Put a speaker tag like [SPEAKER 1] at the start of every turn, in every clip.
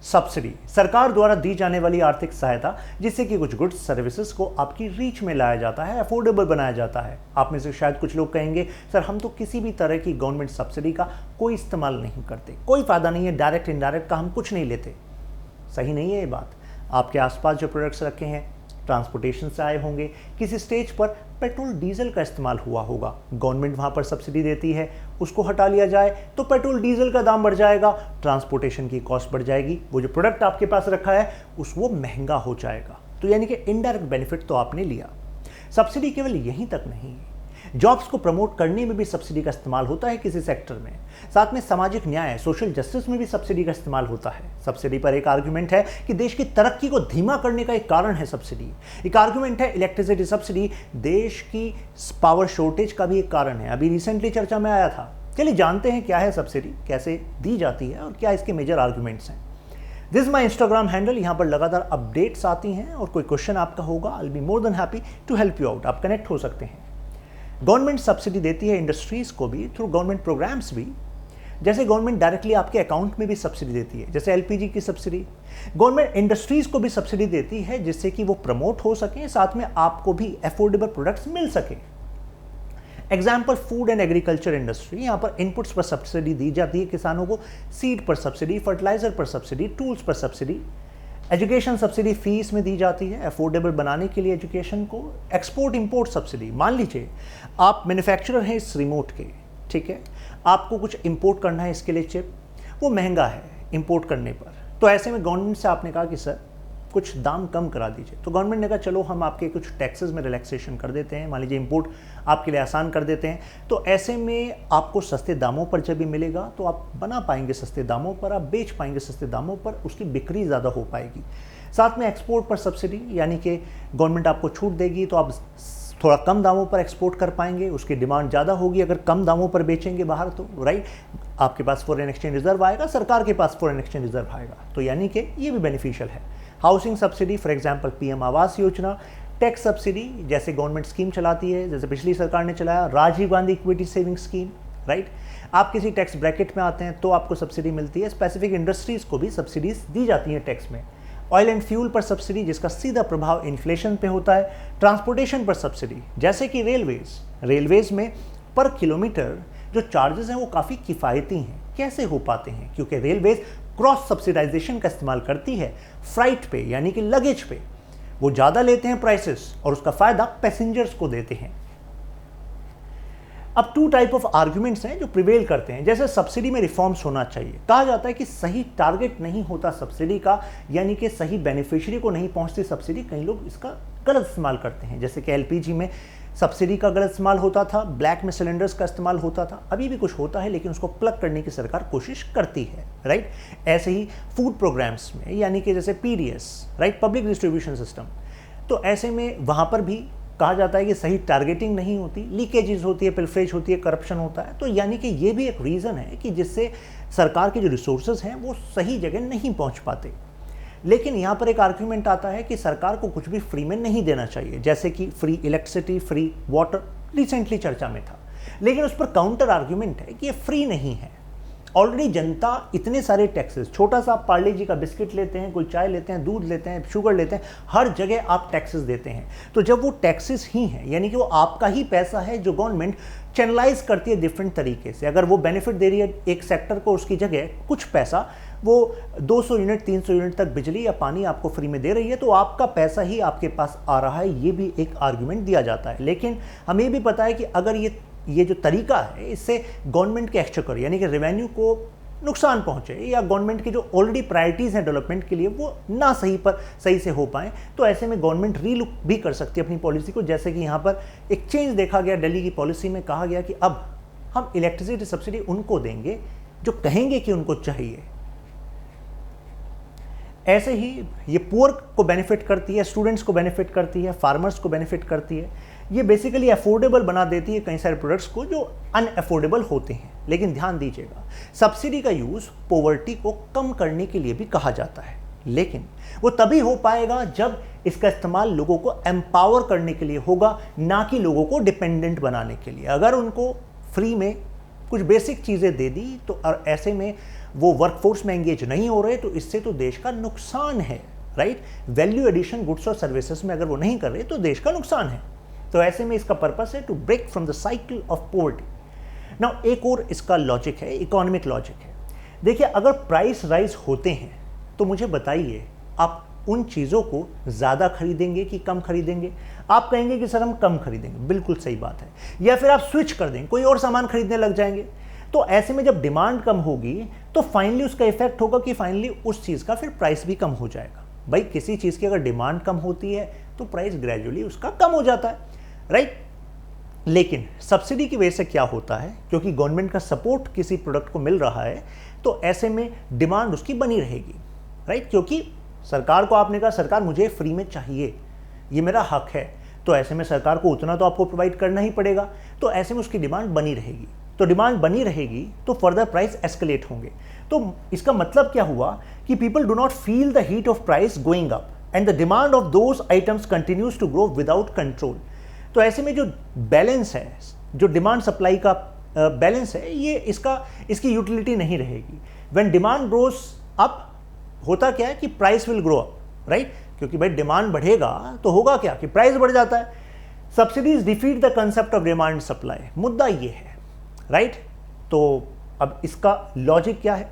[SPEAKER 1] Subsidy सरकार द्वारा दी जाने वाली आर्थिक सहायता जिससे कि कुछ गुड्स सर्विसेज को आपकी रीच में लाया जाता है, अफोर्डेबल बनाया जाता है। आप में से शायद कुछ लोग कहेंगे सर हम तो किसी भी तरह की गवर्नमेंट सब्सिडी का कोई इस्तेमाल नहीं करते, कोई फायदा नहीं है, डायरेक्ट इनडायरेक्ट का हम कुछ नहीं लेते। सही नहीं है ये बात। आपके आसपास जो प्रोडक्ट्स रखे हैं ट्रांसपोर्टेशन से आए होंगे, किसी स्टेज पर पेट्रोल डीजल का इस्तेमाल हुआ होगा, गवर्नमेंट वहाँ पर सब्सिडी देती है, उसको हटा लिया जाए तो पेट्रोल डीजल का दाम बढ़ जाएगा, ट्रांसपोर्टेशन की कॉस्ट बढ़ जाएगी, वो जो प्रोडक्ट आपके पास रखा है वो महंगा हो जाएगा। तो यानी कि इनडायरेक्ट बेनिफिट तो आपने लिया। सब्सिडी केवल यहीं तक नहीं, जॉब्स को प्रमोट करने में भी सब्सिडी का इस्तेमाल होता है किसी सेक्टर में। साथ में सामाजिक न्याय, सोशल जस्टिस में भी सब्सिडी का इस्तेमाल होता है। सब्सिडी पर एक आर्गुमेंट है कि देश की तरक्की को धीमा करने का एक कारण है सब्सिडी। एक आर्गुमेंट है इलेक्ट्रिसिटी सब्सिडी देश की पावर शॉर्टेज का भी एक कारण है, अभी रिसेंटली चर्चा में आया था। चलिए जानते हैं क्या है सब्सिडी, कैसे दी जाती है और क्या इसके मेजर आर्गुमेंट्स हैं। This is my Instagram handle, यहाँ पर लगातार अपडेट्स आती हैं और कोई क्वेश्चन आपका होगा, I will be more than happy to help you out. आप कनेक्ट हो सकते हैं। गवर्नमेंट सब्सिडी देती है इंडस्ट्रीज को भी थ्रू गवर्नमेंट प्रोग्राम्स भी। जैसे गवर्नमेंट डायरेक्टली आपके अकाउंट में भी सब्सिडी देती है, जैसे एलपीजी की सब्सिडी। गवर्नमेंट इंडस्ट्रीज को भी सब्सिडी देती है जिससे कि वो प्रमोट हो सके, साथ में आपको भी अफोर्डेबल प्रोडक्ट्स मिल सके। Example food and agriculture industry, यहाँ पर इनपुट्स पर सब्सिडी दी जाती है किसानों को, सीड पर सब्सिडी, फर्टिलाइजर पर सब्सिडी, टूल्स पर सब्सिडी। एजुकेशन सब्सिडी फीस में दी जाती है अफोर्डेबल बनाने के लिए एजुकेशन को। एक्सपोर्ट इंपोर्ट सब्सिडी, मान लीजिए आप मैन्युफैक्चरर हैं इस रिमोट के, ठीक है, आपको कुछ इंपोर्ट करना है, इसके लिए चिप वो महंगा है इंपोर्ट करने पर, तो ऐसे में गवर्नमेंट से आपने कहा कि सर कुछ दाम कम करा दीजिए, तो गवर्नमेंट ने कहा चलो हम आपके कुछ टैक्सेस में रिलैक्सेशन कर देते हैं, मान लीजिए इंपोर्ट आपके लिए आसान कर देते हैं। तो ऐसे में आपको सस्ते दामों पर जब भी मिलेगा तो आप बना पाएंगे सस्ते दामों पर, आप बेच पाएंगे सस्ते दामों पर, उसकी बिक्री ज़्यादा हो पाएगी। साथ में एक्सपोर्ट पर सब्सिडी, यानी कि गवर्नमेंट आपको छूट देगी तो आप थोड़ा कम दामों पर एक्सपोर्ट कर पाएंगे, उसकी डिमांड ज़्यादा होगी अगर कम दामों पर बेचेंगे बाहर तो, राइट, आपके पास फॉरेन एक्सचेंज रिजर्व आएगा, सरकार के पास फॉरेन एक्सचेंज रिजर्व आएगा, तो यानी कि ये भी बेनिफिशियल है। Housing subsidy, for example PM Awas Yojana. Tax subsidy, जैसे गवर्नमेंट स्कीम चलाती है, जैसे पिछली सरकार ने चलाया Rajiv Gandhi equity saving scheme, right, आप किसी टैक्स ब्रैकेट में आते हैं तो आपको सब्सिडी मिलती है। स्पेसिफिक इंडस्ट्रीज को भी सब्सिडीज दी जाती हैं टैक्स में। ऑयल एंड फ्यूल पर सब्सिडी जिसका सीधा प्रभाव इन्फ्लेशन पे होता है। ट्रांसपोर्टेशन पर सब्सिडी, जैसे कि रेलवेज में पर किलोमीटर जो चार्जेस हैं वो काफ़ी किफ़ायती हैं। कैसे हो पाते हैं? क्योंकि रेलवेज क्रॉस सब्सिडाइजेशन का इस्तेमाल करती है फ्राइट पे, यानी कि लगेज पे, वो ज़्यादा लेते हैं प्राइसेस और उसका फ़ायदा पैसेंजर्स को देते हैं। अब टू टाइप ऑफ आर्ग्यूमेंट्स हैं जो प्रिवेल करते हैं। जैसे सब्सिडी में रिफॉर्म्स होना चाहिए, कहा जाता है कि सही टारगेट नहीं होता सब्सिडी का, यानी कि सही बेनिफिशियरी को नहीं पहुंचती सब्सिडी, कई लोग इसका गलत इस्तेमाल करते हैं। जैसे कि एलपीजी में सब्सिडी का गलत इस्तेमाल होता था, ब्लैक में सिलेंडर्स का इस्तेमाल होता था, अभी भी कुछ होता है लेकिन उसको प्लग करने की सरकार कोशिश करती है, राइट। ऐसे ही फूड प्रोग्राम्स में, यानी कि जैसे PDS, right, public distribution system, तो ऐसे में वहाँ पर भी कहा जाता है कि सही टारगेटिंग नहीं होती, लीकेजेस होती है, पिलफरेज होती है, करप्शन होता है। तो यानी कि ये भी एक रीज़न है कि जिससे सरकार के जो रिसोर्सेज हैं वो सही जगह नहीं पहुँच पाते। लेकिन यहाँ पर एक आर्ग्यूमेंट आता है कि सरकार को कुछ भी फ्री में नहीं देना चाहिए, जैसे कि free electricity, free water recently चर्चा में था। लेकिन उस पर काउंटर आर्ग्यूमेंट है कि ये फ्री नहीं है। ऑलरेडी जनता इतने सारे टैक्सेस, छोटा सा आप पार्ले जी का बिस्किट लेते हैं, कोई चाय लेते हैं, दूध लेते हैं, शुगर लेते हैं, हर जगह आप टैक्सेस देते हैं। तो जब वो टैक्सेस ही हैं, यानी कि वो आपका ही पैसा है जो गवर्नमेंट चैनलाइज करती है डिफरेंट तरीके से, अगर वो बेनिफिट दे रही है एक सेक्टर को, उसकी जगह कुछ पैसा वो 200 यूनिट 300 यूनिट तक बिजली या पानी आपको फ्री में दे रही है, तो आपका पैसा ही आपके पास आ रहा है, ये भी एक आर्ग्यूमेंट दिया जाता है। लेकिन हमें भी पता है कि अगर ये जो तरीका है, इससे गवर्नमेंट के एक्सचेकर यानी कि रेवेन्यू को नुकसान पहुंचे, या गवर्नमेंट की जो ऑलरेडी प्रायोरिटीज़ हैं डेवलपमेंट के लिए वो ना सही से हो पाएँ, तो ऐसे में गवर्नमेंट रीलुक भी कर सकती है अपनी पॉलिसी को। जैसे कि यहाँ पर एक चेंज देखा गया, दिल्ली की पॉलिसी में कहा गया कि अब हम इलेक्ट्रिसिटी सब्सिडी उनको देंगे जो कहेंगे कि उनको चाहिए। ऐसे ही ये पुअर को बेनिफिट करती है, स्टूडेंट्स को बेनिफिट करती है, फार्मर्स को बेनिफिट करती है। ये बेसिकली अफोर्डेबल बना देती है कई सारे प्रोडक्ट्स को जो अनअफोर्डेबल होते हैं। लेकिन ध्यान दीजिएगा, सब्सिडी का यूज़ पॉवर्टी को कम करने के लिए भी कहा जाता है, लेकिन वो तभी हो पाएगा जब इसका इस्तेमाल लोगों को एम्पावर करने के लिए होगा, ना कि लोगों को डिपेंडेंट बनाने के लिए। अगर उनको फ्री में कुछ बेसिक चीज़ें दे दी तो ऐसे में वो वर्कफोर्स में एंगेज नहीं हो रहे, तो इससे तो देश का नुकसान है, राइट। वैल्यू एडिशन गुड्स और सर्विसेज में अगर वो नहीं कर रहे तो देश का नुकसान है। तो ऐसे में इसका पर्पस है to break from the cycle of poverty. Now एक और इसका लॉजिक है, इकोनॉमिक लॉजिक है। देखिए, अगर प्राइस राइज होते हैं तो मुझे बताइए, आप उन चीज़ों को ज़्यादा खरीदेंगे कि कम खरीदेंगे? आप कहेंगे कि सर हम कम खरीदेंगे, बिल्कुल सही बात है। या फिर आप स्विच कर देंगे, कोई और सामान खरीदने लग जाएंगे। तो ऐसे में जब डिमांड कम होगी तो फाइनली उसका इफेक्ट होगा कि फाइनली उस चीज़ का फिर प्राइस भी कम हो जाएगा। भाई, किसी चीज़ की अगर डिमांड कम होती है तो प्राइस ग्रेजुअली उसका कम हो जाता है, राइट। लेकिन सब्सिडी की वजह से क्या होता है, क्योंकि गवर्नमेंट का सपोर्ट किसी प्रोडक्ट को मिल रहा है तो ऐसे में डिमांड उसकी बनी रहेगी, राइट। क्योंकि सरकार को आपने कहा सरकार मुझे फ्री में चाहिए, ये मेरा हक है, तो ऐसे में सरकार को उतना तो आपको प्रोवाइड करना ही पड़ेगा। तो ऐसे में उसकी डिमांड बनी रहेगी, तो डिमांड बनी रहेगी तो फर्दर प्राइस एस्केलेट होंगे। तो इसका मतलब क्या हुआ कि people do not feel the heat of price going up and the demand of those items continues to grow without control. तो ऐसे में जो बैलेंस है, जो डिमांड सप्लाई का बैलेंस है, ये इसकी यूटिलिटी नहीं रहेगी। व्हेन डिमांड ग्रोज अप, होता क्या है कि price will grow up, right. क्योंकि भाई डिमांड बढ़ेगा तो होगा क्या कि प्राइस बढ़ जाता है। Subsidies defeat the concept of demand supply, मुद्दा ये है, राइट। तो अब इसका लॉजिक क्या है?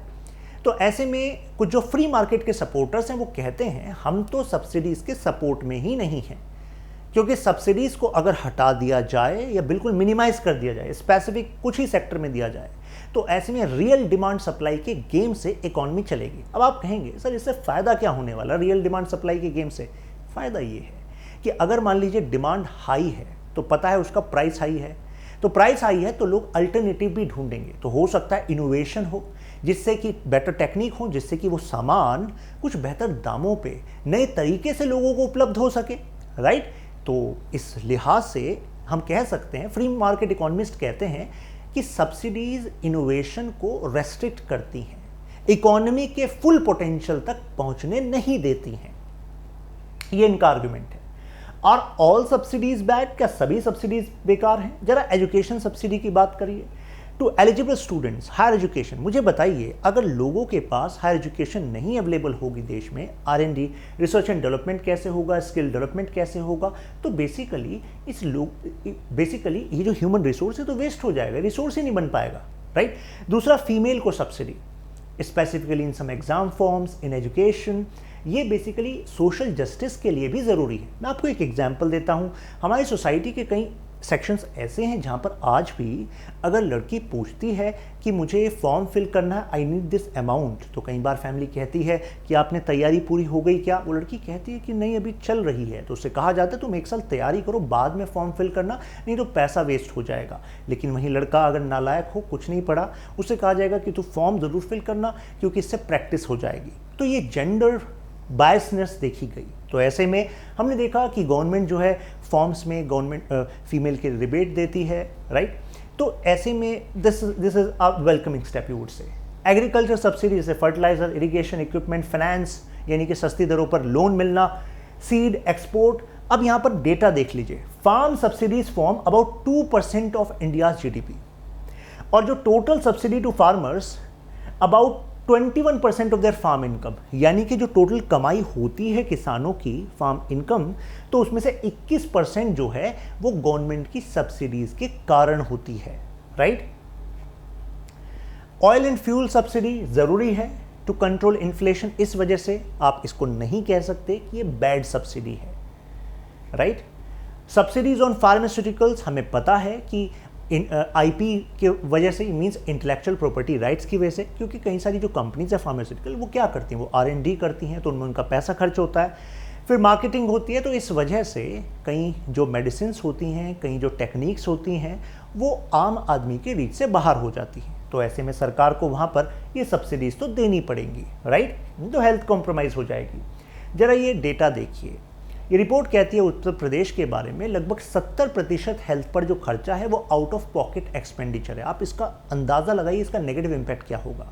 [SPEAKER 1] तो ऐसे में कुछ जो फ्री मार्केट के सपोर्टर्स हैं वो कहते हैं हम तो सब्सिडीज के सपोर्ट में ही नहीं हैं, क्योंकि सब्सिडीज को अगर हटा दिया जाए या बिल्कुल मिनिमाइज कर दिया जाए, स्पेसिफिक कुछ ही सेक्टर में दिया जाए, तो ऐसे में रियल डिमांड सप्लाई के गेम से इकोनॉमी चलेगी। अब आप कहेंगे सर इससे फायदा क्या होने वाला रियल डिमांड सप्लाई के गेम से? फायदा ये है कि अगर मान लीजिए डिमांड हाई है तो पता है उसका प्राइस हाई है, तो प्राइस हाई है तो लोग अल्टरनेटिव भी ढूंढेंगे। तो हो सकता है इनोवेशन हो, जिससे कि बेटर टेक्निक हो, जिससे कि वो सामान कुछ बेहतर दामों पे नए तरीके से लोगों को उपलब्ध हो सके, राइट। तो इस लिहाज से हम कह सकते हैं, फ्री मार्केट इकोनॉमिस्ट कहते हैं कि सब्सिडीज इनोवेशन को रेस्ट्रिक्ट करती हैं, इकोनॉमी के फुल पोटेंशियल तक पहुंचने नहीं देती हैं। ये इनका आर्गुमेंट है। और ऑल सब्सिडीज बैड, क्या सभी सब्सिडीज बेकार हैं? जरा एजुकेशन सब्सिडी की बात करिए। To eligible students higher education, मुझे बताइए अगर लोगों के पास हायर एजुकेशन नहीं अवेलेबल होगी देश में, R&D रिसर्च एंड डेवलपमेंट कैसे होगा, स्किल डेवलपमेंट कैसे होगा? तो बेसिकली ये जो ह्यूमन रिसोर्स है तो वेस्ट हो जाएगा, रिसोर्स ही नहीं बन पाएगा, राइट। दूसरा, फीमेल को subsidy specifically in some exam forms in education, ये बेसिकली सोशल जस्टिस के लिए भी ज़रूरी है। मैं आपको एक एग्जांपल देता हूँ। हमारी सोसाइटी के कई सेक्शंस ऐसे हैं जहाँ पर आज भी अगर लड़की पूछती है कि मुझे फॉर्म फिल करना है, आई नीड दिस अमाउंट, तो कई बार फैमिली कहती है कि आपने तैयारी पूरी हो गई क्या? वो लड़की कहती है कि नहीं अभी चल रही है। तो उससे कहा जाता है तुम एक साल तैयारी करो, बाद में फॉर्म फिल करना, नहीं तो पैसा वेस्ट हो जाएगा। लेकिन वहीं लड़का अगर नालायक हो, कुछ नहीं पढ़ा, उससे कहा जाएगा कि तू फॉर्म ज़रूर फिल करना क्योंकि इससे प्रैक्टिस हो जाएगी। तो ये जेंडर बायसनेस देखी गई। तो ऐसे में हमने देखा कि गवर्नमेंट जो है फॉर्म्स में गवर्नमेंट फीमेल के रिबेट देती है, राइट। तो ऐसे में this is a welcoming step you would say. Agriculture subsidy जैसे फर्टिलाइजर, इरिगेशन इक्विपमेंट, फाइनेंस यानी कि सस्ती दरों पर लोन मिलना, सीड, एक्सपोर्ट। अब यहाँ पर डेटा देख लीजिए। Farm subsidies form about 2% of India's GDP, और जो total subsidy to farmers about 21% of their farm income, यानी कि जो टोटल कमाई होती है किसानों की फार्म इनकम, तो उसमें से 21% जो है वो गवर्नमेंट की सब्सिडीज के कारण होती है, right. Oil and fuel subsidy जरूरी है टू कंट्रोल इन्फ्लेशन, इस वजह से आप इसको नहीं कह सकते कि ये बैड सब्सिडी है, राइट। सब्सिडीज ऑन फार्मास्यूटिकल्स, हमें पता है कि IP के वजह से, मींस इंटेलेक्चुअल प्रॉपर्टी राइट्स की वजह से, क्योंकि कई सारी जो कंपनीज है फार्मास्यूटिकल वो क्या करती हैं, वो R&D करती हैं, तो उनमें उनका पैसा खर्च होता है, फिर मार्केटिंग होती है। तो इस वजह से कई जो मेडिसिन होती हैं, कई जो टेक्निक्स होती हैं, वो आम आदमी के रीच से बाहर हो जाती हैं। तो ऐसे में सरकार को वहाँ पर ये सब्सिडीज तो देनी पड़ेंगी, राइट, तो हेल्थ कॉम्प्रोमाइज़ हो जाएगी। ज़रा ये डेटा देखिए। ये रिपोर्ट कहती है उत्तर प्रदेश के बारे में लगभग 70% हेल्थ पर जो खर्चा है वो आउट ऑफ पॉकेट एक्सपेंडिचर है। आप इसका अंदाज़ा लगाइए, इसका नेगेटिव इम्पैक्ट क्या होगा।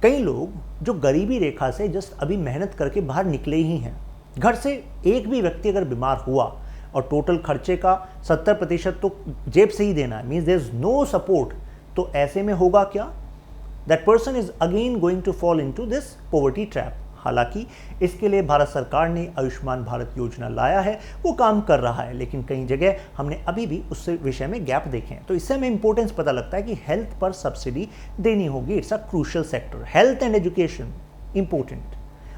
[SPEAKER 1] कई लोग जो गरीबी रेखा से जस्ट अभी मेहनत करके बाहर निकले ही हैं, घर से एक भी व्यक्ति अगर बीमार हुआ और टोटल खर्चे का 70% तो जेब से ही देना है, means there is no support, तो ऐसे में होगा क्या that person is again going to fall into this poverty trap. हालांकि इसके लिए भारत सरकार ने आयुष्मान भारत योजना लाया है, वो काम कर रहा है, लेकिन कई जगह हमने अभी भी उस विषय में गैप देखे हैं। तो इससे हमें इंपॉर्टेंस पता लगता है कि हेल्थ पर सब्सिडी देनी होगी। It's a crucial sector. Health and education important.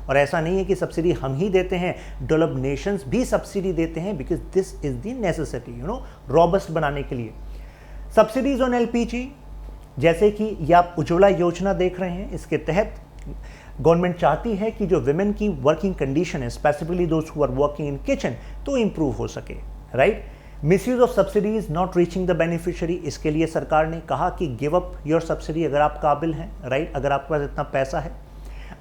[SPEAKER 1] और ऐसा नहीं है कि सब्सिडी हम ही देते हैं, डेवलप्ड नेशंस भी सब्सिडी देते हैं, because this is the necessity, robust बनाने के लिए। सब्सिडीज ऑन एलपीजी, जैसे कि ये आप उज्ज्वला योजना देख रहे हैं, इसके तहत गवर्नमेंट चाहती है कि जो विमेन की वर्किंग कंडीशन है, specifically those who are working in kitchen, तो इंप्रूव हो सके, right. Misuse of subsidies not reaching the beneficiary, इसके लिए सरकार ने कहा कि गिव अप योर सब्सिडी अगर आप काबिल हैं, राइट, अगर आपके पास इतना पैसा है।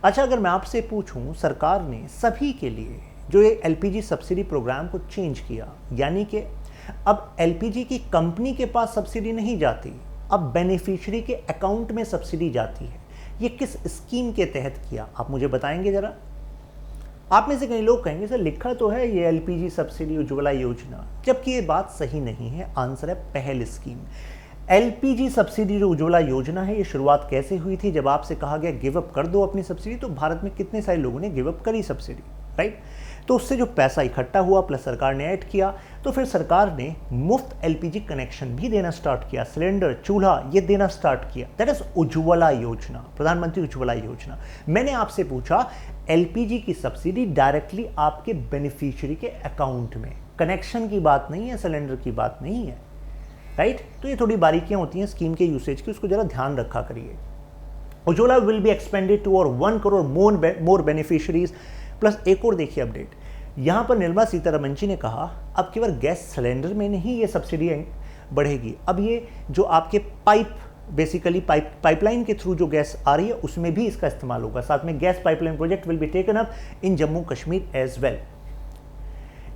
[SPEAKER 1] अच्छा, अगर मैं आपसे पूछूं, सरकार ने सभी के लिए जो ये एलपीजी सब्सिडी प्रोग्राम को चेंज किया, यानी कि अब एलपीजी की कंपनी के पास सब्सिडी नहीं जाती, अब बेनिफिशियरी के अकाउंट में सब्सिडी जाती है। ये किस स्कीम के तहत किया, आप मुझे बताएंगे जरा। आप में से कई लोग कहेंगे सर लिखा तो है ये एलपीजी सब्सिडी उज्ज्वला योजना, जबकि ये बात सही नहीं है। आंसर है पहल स्कीम। एलपीजी सब्सिडी जो उज्ज्वला योजना है, ये शुरुआत कैसे हुई थी? जब आपसे कहा गया गिव अप कर दो अपनी सब्सिडी, तो भारत में कितने सारे लोगों ने गिव अप करी सब्सिडी, राइट। तो उससे जो पैसा इकट्ठा हुआ प्लस सरकार ने ऐड किया, तो फिर सरकार ने मुफ्त एलपीजी कनेक्शन भी देना स्टार्ट किया, सिलेंडर, चूल्हा ये देना स्टार्ट किया। दैट इज उज्ज्वला योजना, प्रधानमंत्री उज्ज्वला योजना। मैंने आपसे पूछा एलपीजी की सब्सिडी डायरेक्टली आपके बेनिफिशियरी के अकाउंट में, कनेक्शन की बात नहीं है, सिलेंडर की बात नहीं है, राइट। तो ये थोड़ी बारीकियां होती हैं स्कीम के यूसेज की, उसको जरा ध्यान रखा करिए। Ujjwala will be expanded to और 1 करोड़ मोर बेनिफिशियरीज। प्लस एक और देखिए अपडेट, यहां पर निर्मला सीतारमण जी ने कहा अब केवल गैस सिलेंडर में नहीं ये सब्सिडी बढ़ेगी, अब ये जो आपके बेसिकली पाइपलाइन के थ्रू जो गैस आ रही है उसमें भी इसका इस्तेमाल होगा। साथ में gas pipeline project will be taken up in Jammu Kashmir as well.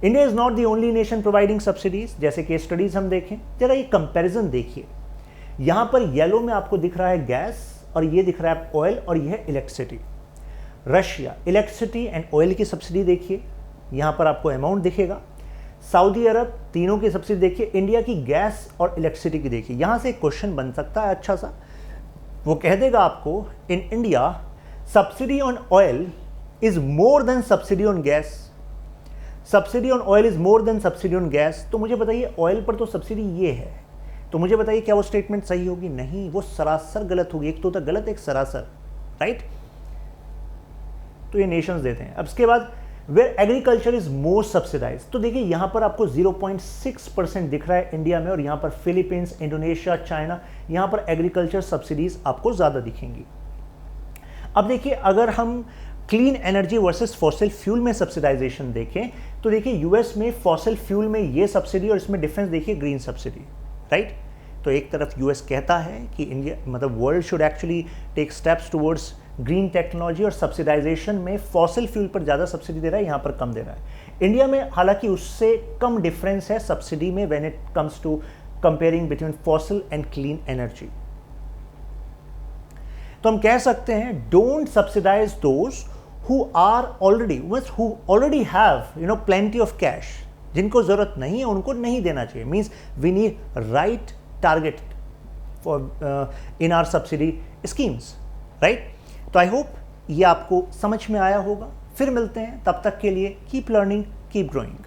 [SPEAKER 1] India is not the only nation providing subsidies. जैसे केस स्टडीज हम देखें, जरा ये कंपैरिजन देखिए, यहां पर येलो में आपको दिख रहा है गैस और ये दिख रहा है ऑयल और ये है electricity. Russia electricity and oil की सब्सिडी देखिए, यहां पर आपको अमाउंट दिखेगा। सऊदी अरब तीनों की सब्सिडी देखिए, इंडिया की गैस और इलेक्ट्रिसिटी की देखिए। यहां से एक क्वेश्चन बन सकता है अच्छा सा, वो कह देगा आपको in India subsidy on oil is more than subsidy on gas, subsidy on oil is more than subsidy on gas. तो मुझे बताइए ऑयल पर तो सब्सिडी ये है, तो मुझे बताइए क्या वो स्टेटमेंट सही होगी? नहीं, वो सरासर गलत होगी। एक तो होता गलत, एक सरासर, राइट। तो ये नेशंस देते हैं। अब इसके बाद where agriculture is more subsidize, तो देखिए यहां पर आपको 0.6% दिख रहा है इंडिया में, और यहां पर फिलीपींस, इंडोनेशिया, चाइना, यहां पर एग्रीकल्चर सब्सिडीज आपको ज्यादा दिखेंगी। अब देखिए अगर हम clean energy versus fossil fuel में सब्सिडाइजेशन देखें, तो देखिए यूएस में फॉसिल फ्यूल में ये सब्सिडी और इसमें डिफरेंस देखिए ग्रीन सब्सिडी, राइट। तो एक तरफ यूएस कहता है कि इंडिया मतलब world should actually take steps towards green technology, और सब्सिडाइजेशन में फॉसिल फ्यूल पर ज़्यादा सब्सिडी दे रहा है, यहाँ पर कम दे रहा है। इंडिया में हालांकि उससे कम डिफरेंस है सब्सिडी में when it comes to comparing between fossil and clean energy. तो हम कह सकते हैं don't subsidize those who already have plenty of cash, जिनको जरूरत नहीं है उनको नहीं देना चाहिए। Means we need right target for in our subsidy schemes, right. तो आई होप ये आपको समझ में आया होगा। फिर मिलते हैं, तब तक के लिए कीप लर्निंग, कीप ग्रोइंग।